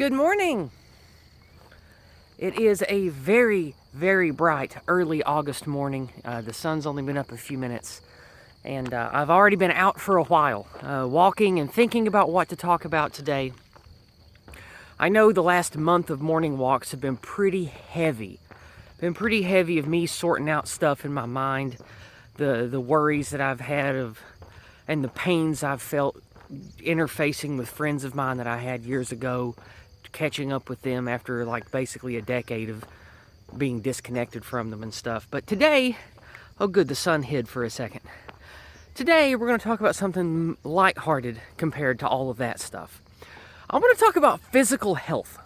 Good morning. It is a very, very bright early August morning. The sun's only been up a few minutes, and I've already been out for a while, walking and thinking about what to talk about today. I know the last month of morning walks have been pretty heavy. Of me sorting out stuff in my mind, the worries that I've had and the pains I've felt interfacing with friends of mine that I had years ago, catching up with them after like basically a decade of being disconnected from them and stuff. But today, oh good, the sun hid for a second. Today we're going to talk about something lighthearted compared to all of that stuff. I want to talk about physical health.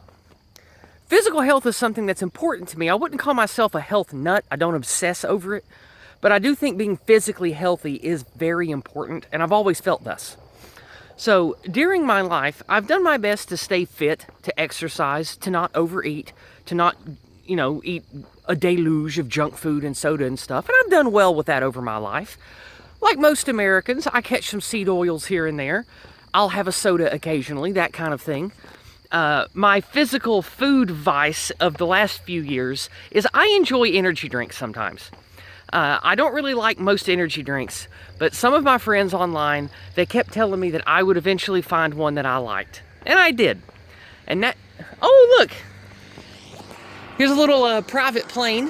Physical health is something that's important to me. I wouldn't call myself a health nut. I don't obsess over it. But I do think being physically healthy is very important, and I've always felt thus. So during my life, I've done my best to stay fit, to exercise, to not overeat, to not, eat a deluge of junk food and soda and stuff. And I've done well with that over my life. Like most Americans, I catch some seed oils here and there. I'll have a soda occasionally, that kind of thing. My physical food vice of the last few years is I enjoy energy drinks sometimes. I don't really like most energy drinks, but some of my friends online, they kept telling me that I would eventually find one that I liked. And I did. And that, oh look, here's a little private plane.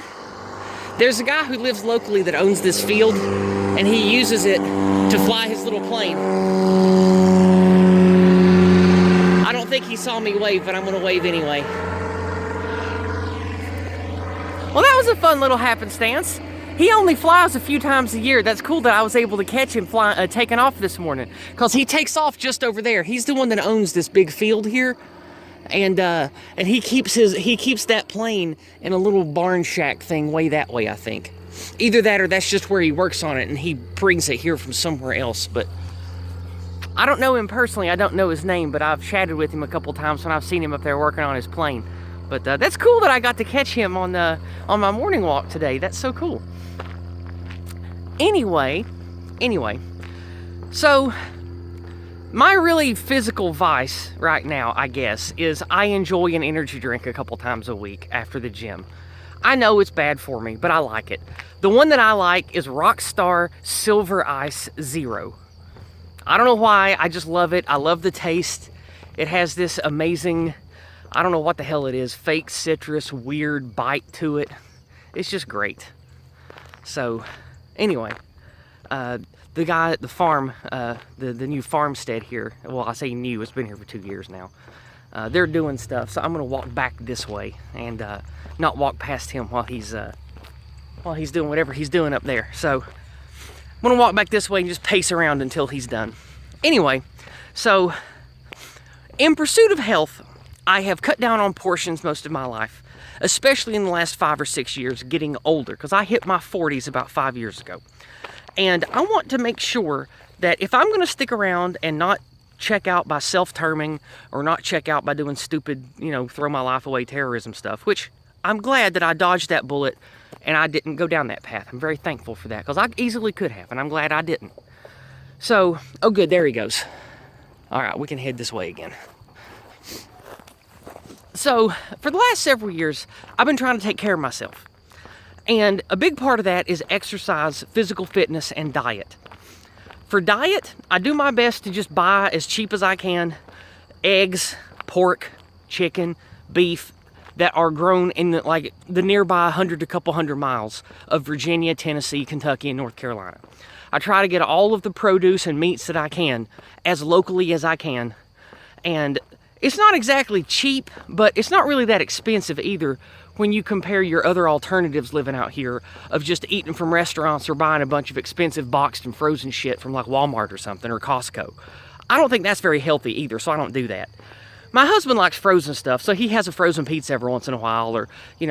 There's a guy who lives locally that owns this field, and he uses it to fly his little plane. I don't think he saw me wave, but I'm gonna wave anyway. Well, that was a fun little happenstance. He only flies a few times a year. That's cool that I was able to catch him taking off this morning, because he takes off just over there. He's the one that owns this big field here, and he keeps that plane in a little barn shack thing way that way, I think. Either that or that's just where he works on it, and he brings it here from somewhere else. But I don't know him personally. I don't know his name, but I've chatted with him a couple times when I've seen him up there working on his plane. But that's cool that I got to catch him on my morning walk today. That's so cool. Anyway, so my really physical vice right now, I guess, is I enjoy an energy drink a couple times a week after the gym. I know it's bad for me, but I like it. The one that I like is Rockstar Silver Ice Zero. I don't know why, I just love it. I love the taste. It has this amazing, I don't know what the hell it is, fake citrus, weird bite to it. It's just great. So, anyway, the guy at the farm, the new farmstead here, well, I say new, it's been here for 2 years now. They're doing stuff, so I'm gonna walk back this way and not walk past him while he's doing whatever he's doing up there. So I'm gonna walk back this way and just pace around until he's done. Anyway, so in pursuit of health, I have cut down on portions most of my life, especially in the last 5 or 6 years, getting older, because I hit my 40s about 5 years ago. And I want to make sure that if I'm going to stick around and not check out by self-terming or not check out by doing stupid, throw my life away terrorism stuff, which I'm glad that I dodged that bullet and I didn't go down that path. I'm very thankful for that, because I easily could have, and I'm glad I didn't. So, oh good, there he goes. All right, we can head this way again. So, for the last several years, I've been trying to take care of myself. And a big part of that is exercise, physical fitness, and diet. For diet, I do my best to just buy as cheap as I can eggs, pork, chicken, beef that are grown in the nearby 100 to couple hundred miles of Virginia, Tennessee, Kentucky, and North Carolina. I try to get all of the produce and meats that I can as locally as I can. And it's not exactly cheap, but it's not really that expensive either when you compare your other alternatives living out here of just eating from restaurants or buying a bunch of expensive boxed and frozen shit from like Walmart or something, or Costco. I don't think that's very healthy either, so I don't do that. My husband likes frozen stuff, so he has a frozen pizza every once in a while, or, he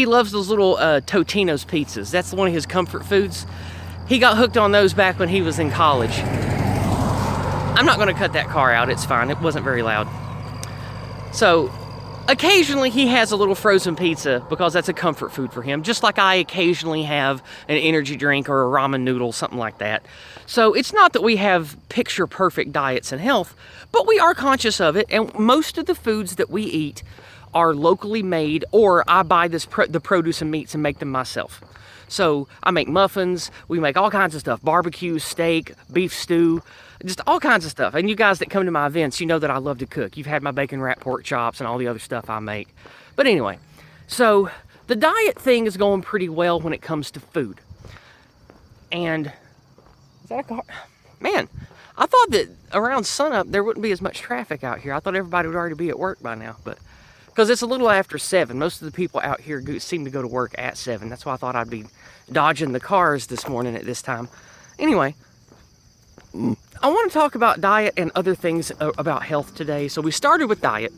loves those little Totino's pizzas. That's one of his comfort foods. He got hooked on those back when he was in college. I'm not going to cut that car out, it's fine, it wasn't very loud. So, Occasionally he has a little frozen pizza because that's a comfort food for him, just like I occasionally have an energy drink or a ramen noodle, something like that. So it's not that we have picture perfect diets and health, but we are conscious of it, and most of the foods that we eat are locally made, or I buy the produce and meats and make them myself. So I make muffins, we make all kinds of stuff, barbecue, steak, beef stew, just all kinds of stuff. And you guys that come to my events, you know that I love to cook. You've had my bacon wrapped pork chops and all the other stuff I make. But anyway, so the diet thing is going pretty well when it comes to food. And, is that a car? Man, I thought that around sunup there wouldn't be as much traffic out here. I thought everybody would already be at work by now, but because it's a little after 7. Most of the people out here seem to go to work at 7. That's why I thought I'd be dodging the cars this morning at this time. Anyway, I want to talk about diet and other things about health today. So we started with diet.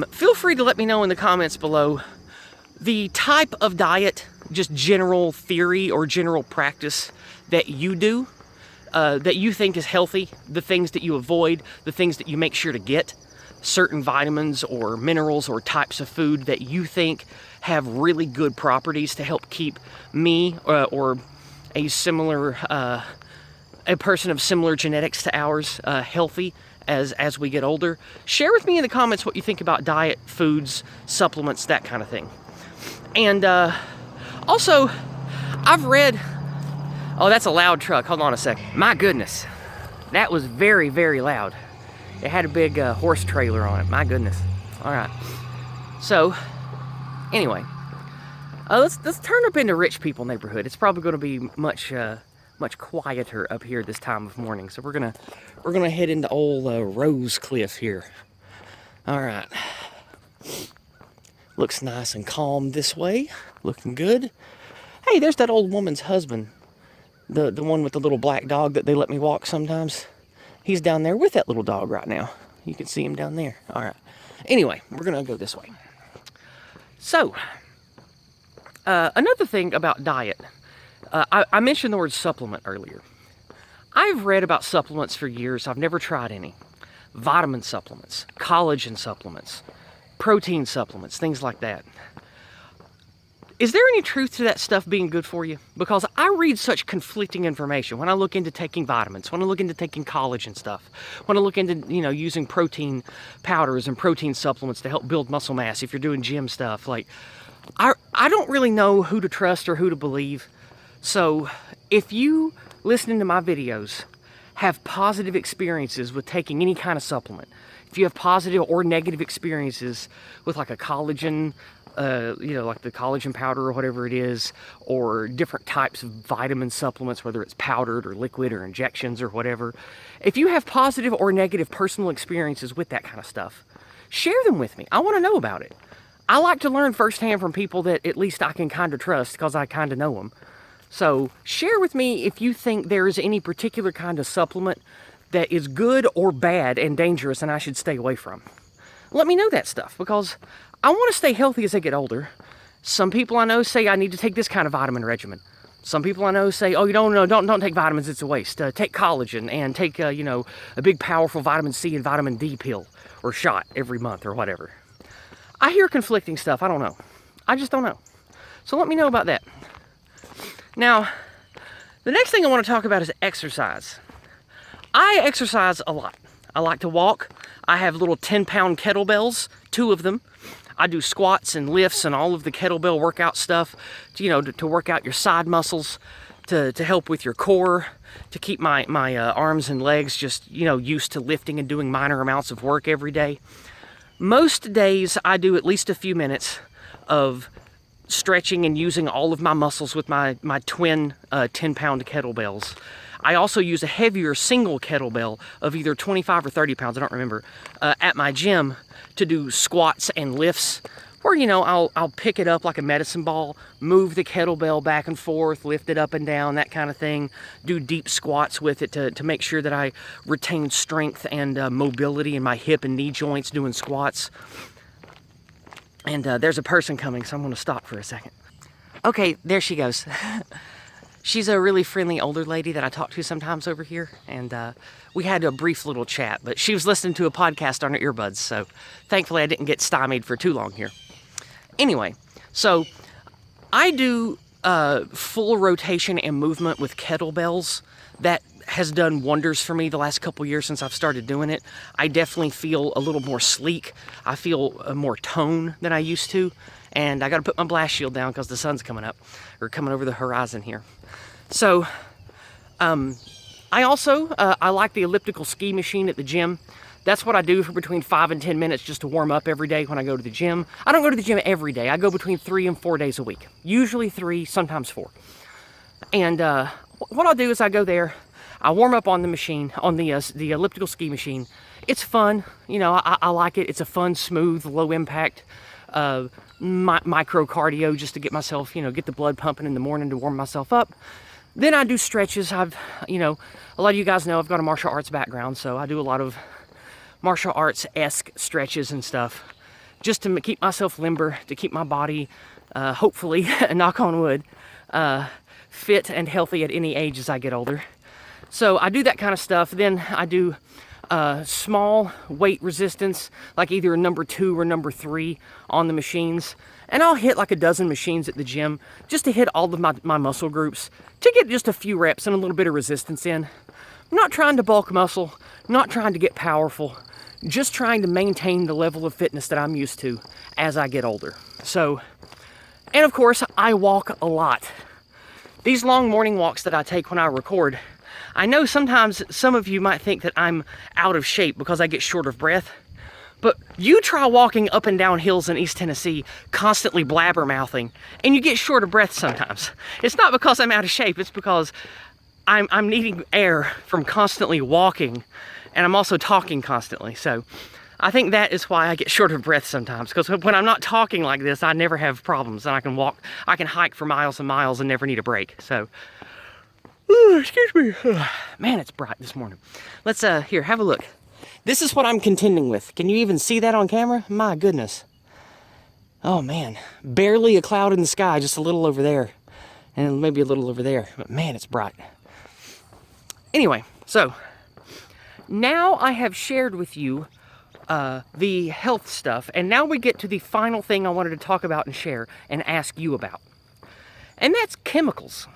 Feel free to let me know in the comments below the type of diet, just general theory or general practice that you do, that you think is healthy, the things that you avoid, the things that you make sure to get, certain vitamins or minerals or types of food that you think have really good properties to help keep me or a similar a person of similar genetics to ours healthy as we get older. Share with me in the comments what you think about diet, foods, supplements, that kind of thing. And also, I've read, oh, that's a loud truck. Hold on a second. My goodness, that was very, very loud. It had a big horse trailer on it. My goodness. All right. So, anyway, let's turn up into rich people neighborhood. It's probably going to be much quieter up here this time of morning. So we're gonna head into old Rose Cliff here. All right. Looks nice and calm this way. Looking good. Hey, there's that old woman's husband. The one with the little black dog that they let me walk sometimes. He's down there with that little dog right now. You can see him down there. All right. Anyway, we're going to go this way. So, another thing about diet. I mentioned the word supplement earlier. I've read about supplements for years. I've never tried any. Vitamin supplements, collagen supplements, protein supplements, things like that. Is there any truth to that stuff being good for you? Because I read such conflicting information when I look into taking vitamins, when I look into taking collagen stuff, when I look into, using protein powders and protein supplements to help build muscle mass if you're doing gym stuff. Like, I don't really know who to trust or who to believe. So if you, listening to my videos, have positive experiences with taking any kind of supplement, if you have positive or negative experiences with like a collagen, like the collagen powder or whatever it is, or different types of vitamin supplements, whether it's powdered or liquid or injections or whatever. If you have positive or negative personal experiences with that kind of stuff, share them with me. I want to know about it. I like to learn firsthand from people that at least I can kind of trust because I kind of know them. So share with me if you think there is any particular kind of supplement that is good or bad and dangerous and I should stay away from. Let me know that stuff because I want to stay healthy as I get older. Some people I know say I need to take this kind of vitamin regimen. Some people I know say, oh, don't take vitamins, it's a waste. Take collagen and take, a big powerful vitamin C and vitamin D pill or shot every month or whatever. I hear conflicting stuff. I don't know. I just don't know. So let me know about that. Now, the next thing I want to talk about is exercise. I exercise a lot. I like to walk. I have little 10-pound kettlebells, 2 of them. I do squats and lifts and all of the kettlebell workout stuff, to work out your side muscles, to help with your core, to keep my arms and legs just, used to lifting and doing minor amounts of work every day. Most days I do at least a few minutes of stretching and using all of my muscles with my twin 10-pound kettlebells. I also use a heavier single kettlebell of either 25 or 30 pounds, I don't remember, at my gym to do squats and lifts where, I'll pick it up like a medicine ball, move the kettlebell back and forth, lift it up and down, that kind of thing, do deep squats with it to make sure that I retain strength and mobility in my hip and knee joints doing squats. And there's a person coming, so I'm going to stop for a second. Okay, there she goes. She's a really friendly older lady that I talk to sometimes over here, and we had a brief little chat, but she was listening to a podcast on her earbuds, so thankfully I didn't get stymied for too long here. Anyway, so I do full rotation and movement with kettlebells. That has done wonders for me the last couple years since I've started doing it. I definitely feel a little more sleek. I feel more tone than I used to. And I got to put my blast shield down because the sun's coming up, or coming over the horizon here. So, I also, I like the elliptical ski machine at the gym. That's what I do for between 5 and 10 minutes just to warm up every day when I go to the gym. I don't go to the gym every day. I go between 3 and 4 days a week. Usually 3, sometimes 4. And what I'll do is I go there, I warm up on the machine, on the elliptical ski machine. It's fun, you know, I like it. It's a fun, smooth, low impact micro cardio just to get myself, you know, get the blood pumping in the morning to warm myself up. Then I do stretches. You know, a lot of you guys know I've got a martial arts background, so I do a lot of martial arts-esque stretches and stuff just to keep myself limber, to keep my body, hopefully, knock on wood, fit and healthy at any age as I get older. So I do that kind of stuff. Then I do small weight resistance, like either a number 2 or number 3 on the machines. And I'll hit like a dozen machines at the gym just to hit all of my muscle groups to get just a few reps and a little bit of resistance in. I'm not trying to bulk muscle, not trying to get powerful, just trying to maintain the level of fitness that I'm used to as I get older. So, and of course, I walk a lot. These long morning walks that I take when I record, I know sometimes some of you might think that I'm out of shape because I get short of breath, but you try walking up and down hills in East Tennessee, constantly blabbermouthing, and you get short of breath sometimes. It's not because I'm out of shape, it's because I'm needing air from constantly walking, and I'm also talking constantly. So I think that is why I get short of breath sometimes, because when I'm not talking like this, I never have problems, and I can walk, I can hike for miles and miles and never need a break. So, excuse me. Man, it's bright this morning. Let's, here, have a look. This is what I'm contending with. Can you even see that on camera? My goodness. Oh man, barely a cloud in the sky, just a little over there, and maybe a little over there, but man, it's bright. Anyway, so now I have shared with you the health stuff, and now we get to the final thing I wanted to talk about and share and ask you about, and that's chemicals.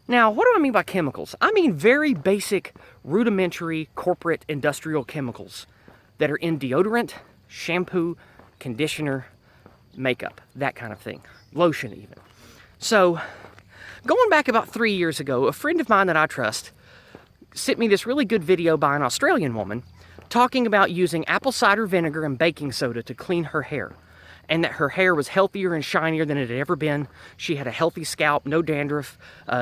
Now, what do I mean by chemicals? I mean very basic, rudimentary, corporate, industrial chemicals that are in deodorant, shampoo, conditioner, makeup, that kind of thing, lotion even. So, going back about 3 years ago, a friend of mine that I trust sent me this really good video by an Australian woman talking about using apple cider vinegar and baking soda to clean her hair, and that her hair was healthier and shinier than it had ever been. She had a healthy scalp, no dandruff,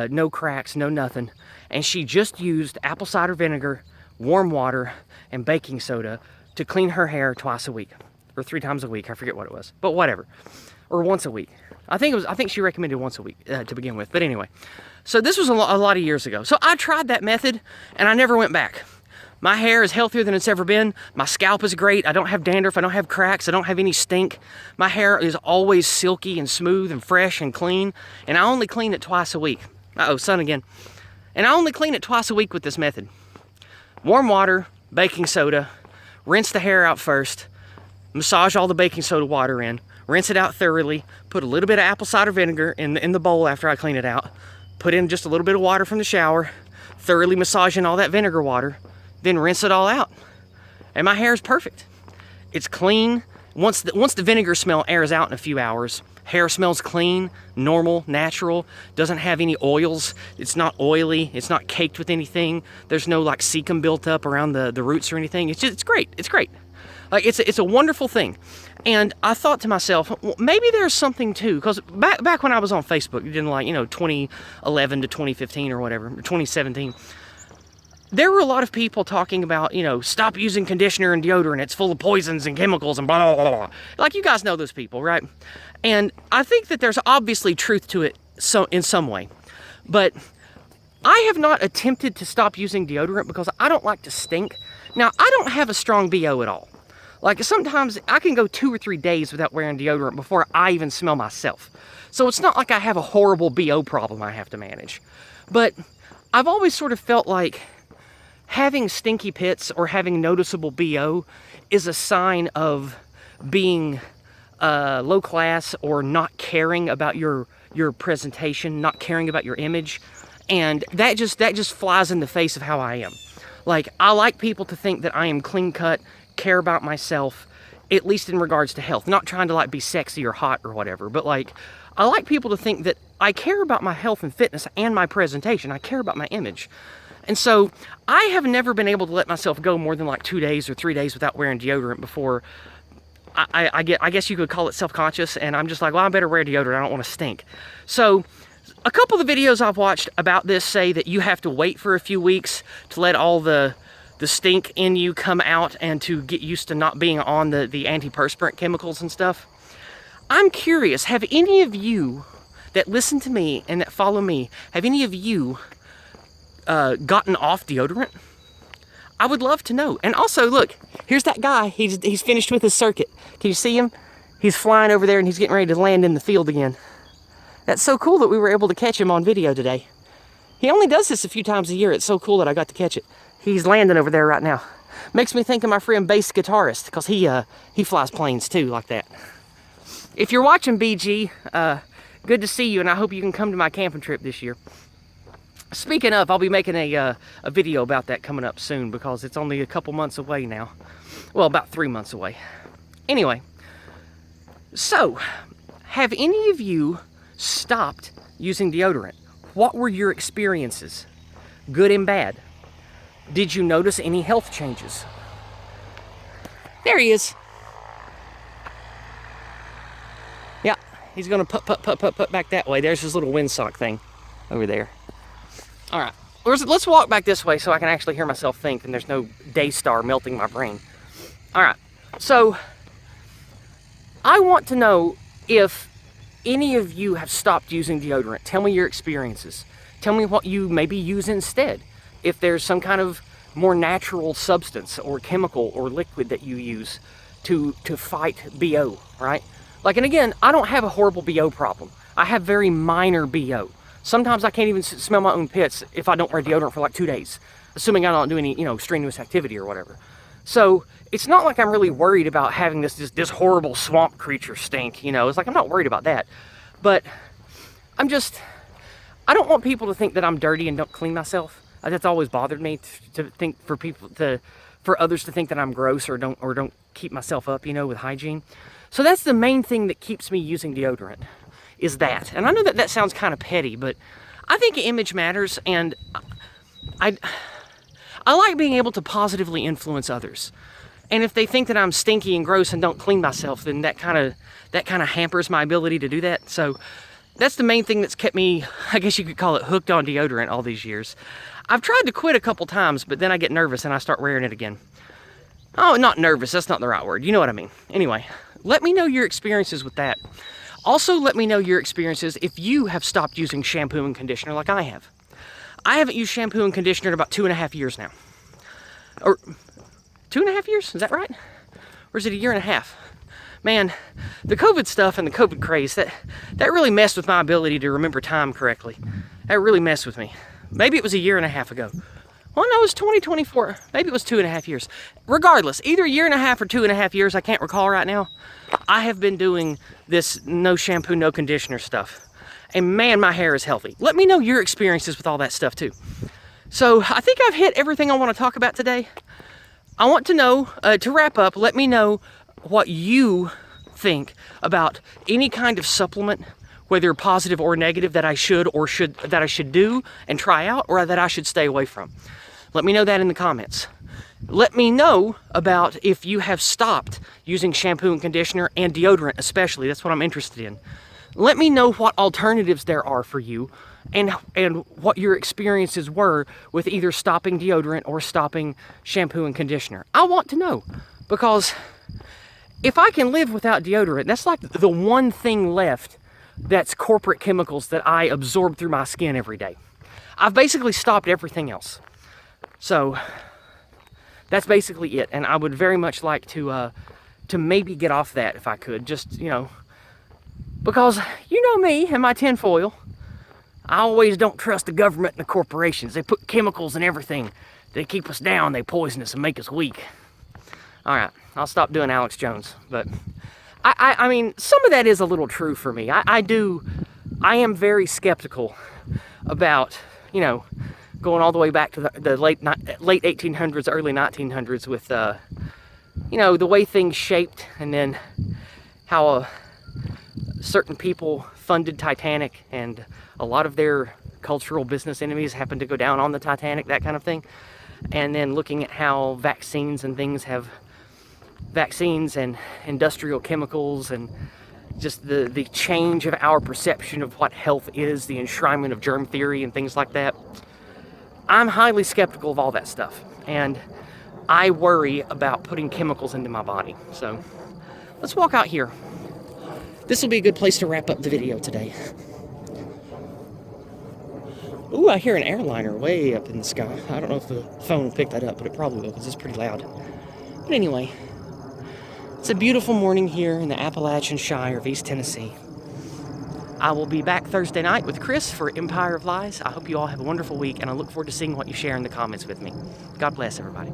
no cracks, no nothing, and she just used apple cider vinegar, warm water, and baking soda to clean her hair twice a week, or 3 times a week, I forget what it was, but whatever, or once a week. I think she recommended once a week to begin with, but anyway. So this was a lot of years ago. So I tried that method, and I never went back. My hair is healthier than it's ever been. My scalp is great. I don't have dandruff. I don't have cracks. I don't have any stink. My hair is always silky and smooth and fresh and clean, and I only clean it twice a week. Uh-oh, sun again. And I only clean it twice a week with this method. Warm water, baking soda, rinse the hair out first, massage all the baking soda water in, rinse it out thoroughly, put a little bit of apple cider vinegar in the bowl after I clean it out, put in just a little bit of water from the shower, thoroughly massage in all that vinegar water, then rinse it all out. And my hair is perfect. It's clean. Once the vinegar smell airs out in a few hours, hair smells clean, normal, natural, doesn't have any oils. It's not oily. It's not caked with anything. There's no like sebum built up around the roots or anything. It's great. It's great. Like it's a wonderful thing. And I thought to myself, well, maybe there's something too, because back when I was on Facebook, in like, 2011 to 2015 or whatever, or 2017, there were a lot of people talking about, stop using conditioner and deodorant. It's full of poisons and chemicals and blah, blah, blah, blah. Like, you guys know those people, right? And I think that there's obviously truth to it in some way. But I have not attempted to stop using deodorant because I don't like to stink. Now, I don't have a strong BO at all. Like sometimes I can go 2 or 3 days without wearing deodorant before I even smell myself. So it's not like I have a horrible BO problem I have to manage. But I've always sort of felt like having stinky pits or having noticeable BO is a sign of being low class or not caring about your presentation, not caring about your image. And that just flies in the face of how I am. Like, I like people to think that I am clean cut, care about myself, at least in regards to health. Not trying to like be sexy or hot or whatever, but like, I like people to think that I care about my health and fitness and my presentation. I care about my image. And so I have never been able to let myself go more than like 2 days or 3 days without wearing deodorant before I guess you could call it self-conscious, and I'm just like, well, I better wear deodorant. I don't want to stink. So a couple of the videos I've watched about this say that you have to wait for a few weeks to let all the stink in you come out and to get used to not being on the antiperspirant chemicals and stuff. I'm curious, have any of you that listen to me and that follow me, have any of you gotten off deodorant? I would love to know. And also, look, here's that guy. He's finished with his circuit. Can you see him? He's flying over there and he's getting ready to land in the field again. That's so cool that we were able to catch him on video today. He only does this a few times a year. It's so cool that I got to catch it. He's landing over there right now. Makes me think of my friend bass guitarist, because he flies planes too, like that. If you're watching, BG, good to see you, and I hope you can come to my camping trip this year. Speaking of, I'll be making a video about that coming up soon, because it's only a couple months away now. Well, about 3 months away. Anyway, so, have any of you stopped using deodorant? What were your experiences? Good and bad. Did you notice any health changes? There he is. Yeah, he's gonna put back that way. There's his little windsock thing over there. All right, let's walk back this way so I can actually hear myself think and there's no Daystar melting my brain. All right, so I want to know if any of you have stopped using deodorant. Tell me your experiences. Tell me what you maybe use instead. If there's some kind of more natural substance or chemical or liquid that you use to fight BO, right? Like, and again, I don't have a horrible BO problem. I have very minor BO. Sometimes I can't even smell my own pits if I don't wear deodorant for like 2 days, assuming I don't do any, strenuous activity or whatever. So it's not like I'm really worried about having this horrible swamp creature stink, It's like I'm not worried about that. But I don't want people to think that I'm dirty and don't clean myself. That's always bothered me, to think for others to think that I'm gross or don't keep myself up, with hygiene. So that's the main thing that keeps me using deodorant, is that. And I know that sounds kind of petty, but I think image matters, and I like being able to positively influence others. And if they think that I'm stinky and gross and don't clean myself, then that kind of hampers my ability to do that. So that's the main thing that's kept me, I guess you could call it, hooked on deodorant all these years. I've tried to quit a couple times, but then I get nervous and I start wearing it again. Oh, not nervous, that's not the right word. You know what I mean. Anyway, let me know your experiences with that. Also, let me know your experiences if you have stopped using shampoo and conditioner like I have. I haven't used shampoo and conditioner in about 2.5 years now. Or 2.5 years, is that right? Or is it 1.5 years? Man, the COVID stuff and the COVID craze, that really messed with my ability to remember time correctly. That really messed with me. Maybe it was 1.5 years ago. Well, no, it was 2024. Maybe it was 2.5 years. Regardless, either 1.5 years or 2.5 years, I can't recall right now. I have been doing this no shampoo, no conditioner stuff. And man, my hair is healthy. Let me know your experiences with all that stuff too. So I think I've hit everything I want to talk about today. I want to know, to wrap up, let me know what you think about any kind of supplement, whether positive or negative, that I should do and try out, or that I should stay away from. Let me know that in the comments. Let me know about if you have stopped using shampoo and conditioner, and deodorant especially. That's what I'm interested in. Let me know what alternatives there are for you, and what your experiences were with either stopping deodorant or stopping shampoo and conditioner. I want to know, because if I can live without deodorant, that's like the one thing left that's corporate chemicals that I absorb through my skin every day. I've basically stopped everything else. So that's basically it. And I would very much like to to maybe get off that if I could. Just, because you know me and my tinfoil. I always don't trust the government and the corporations. They put chemicals in everything. They keep us down, they poison us and make us weak. All right, I'll stop doing Alex Jones. But I mean, some of that is a little true for me. I am very skeptical about, going all the way back to the late 1800s, early 1900s with, the way things shaped, and then how certain people funded Titanic, and a lot of their cultural business enemies happened to go down on the Titanic, that kind of thing. And then looking at how vaccines and industrial chemicals, and just the change of our perception of what health is, the enshrinement of germ theory and things like that. I'm highly skeptical of all that stuff, and I worry about putting chemicals into my body. So let's walk out here. This will be a good place to wrap up the video today. Ooh, I hear an airliner way up in the sky. I don't know if the phone will pick that up, but it probably will, because it's pretty loud. But anyway, it's a beautiful morning here in the Appalachian Shire of East Tennessee. I will be back Thursday night with Chris for Empire of Lies. I hope you all have a wonderful week, and I look forward to seeing what you share in the comments with me. God bless, everybody.